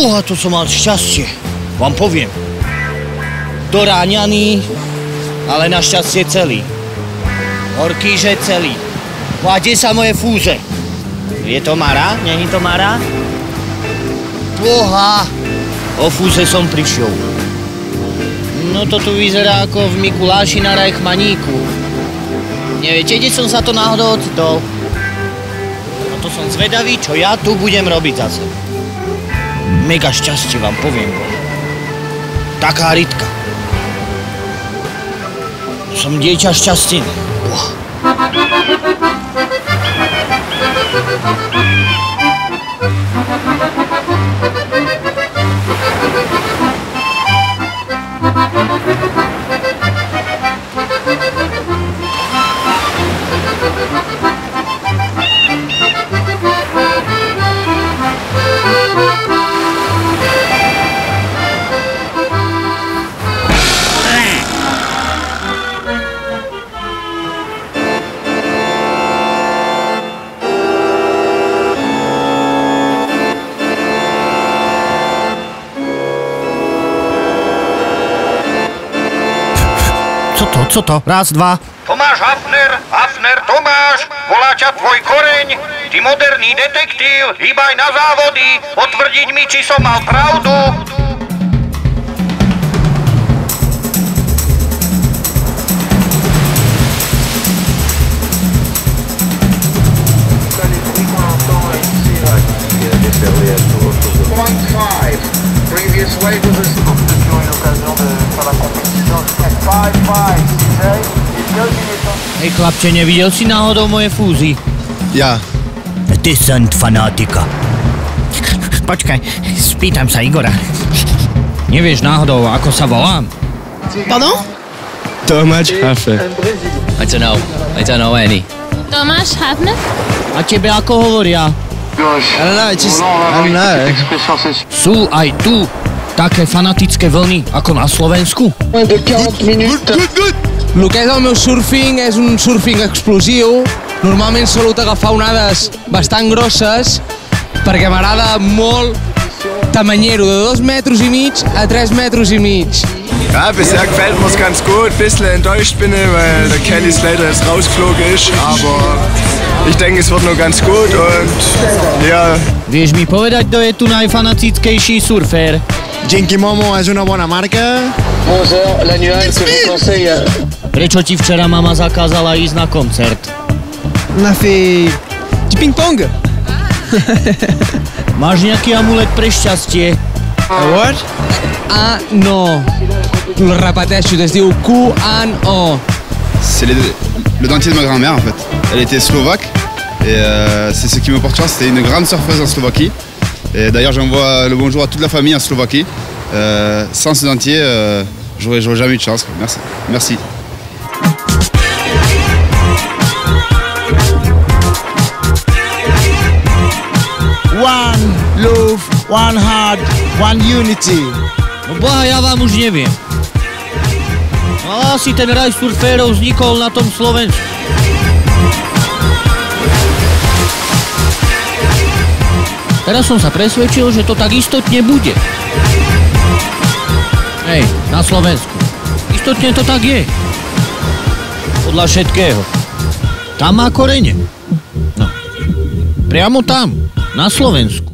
Boha, to som mal šťastie. Vám poviem. Doráňaný, ale našťastie celý. Horký, že celý. A kde sa moje fúze? Je to Mara? Není to Mara? Boha! O fúze som prišiel. No to tu vyzerá ako v Mikuláši na Rajchmaníku. Neviete, kde som sa to náhodou ocitol? No to som zvedavý, čo ja tu budem robiť zase. Mega šťastie vám poviem. Taká rytka. Som dieťa šťastný. Co to? Raz, dva. Tomáš Hafner, Tomáš, volá ťa tvoj koreň. Ty moderný detektív, hýbaj na závody, potvrdiť mi, či som mal pravdu. Previous weight was Hej chlapče, nevidel si náhodou moje fúzy? Ja. Ty sant fanatika. Počkaj, spýtam sa Igora. Nevieš náhodou, ako sa volám? Pardon? Tomáš Hafner. I don't know any. Tomáš Hafner? A tebe ako hovoria? I don't know. Sú aj tu také fanatické vlny ako na Slovensku? El que és el meu surfing és un surfing explosiu. Normalment solo agafar onades bastant grosses perquè m'agrada molt tamanyero, de 2,5 metres a 3,5 metres. Ja, bisher gefällt mir's ganz gut. Bisschen enttäuscht bin ich, weil der Kelly Slater jetzt rausgeflogen ist, aber ich denke, es wird noch ganz gut und ja. Vieš mi povedať, kto je tu najfanatickejší surfér? Genki Momo es una buena marca. Bonjour, l'annual que je vous conseille. Prečo ti včera mama zakázala ísť na koncert? On a fait du ping-pong. Máš nejaký amulet pre šťastie? What? Ano. Le repeteixo, es diu Q-An-O. C'est le dentier de ma grand-mère en fait. Elle était slovaque et c'est ce qui me porte chance. C'était une grande surfeuse en Slovaquie. Et d'ailleurs j'envoie le bonjour à toute la famille en Slovaquie. Sans ce dentier, j'aurais jamais eu de chance. Merci. Merci. One love, one heart, one unity. No boha, ja vám už neviem. No asi ten raj surférov vznikol na tom Slovensku. Teraz som sa presvedčil, že to tak istotne bude. Hej, na Slovensku. Istotne to tak je. Podľa všetkého. Tam má korene. No. Priamo tam, na Slovensku.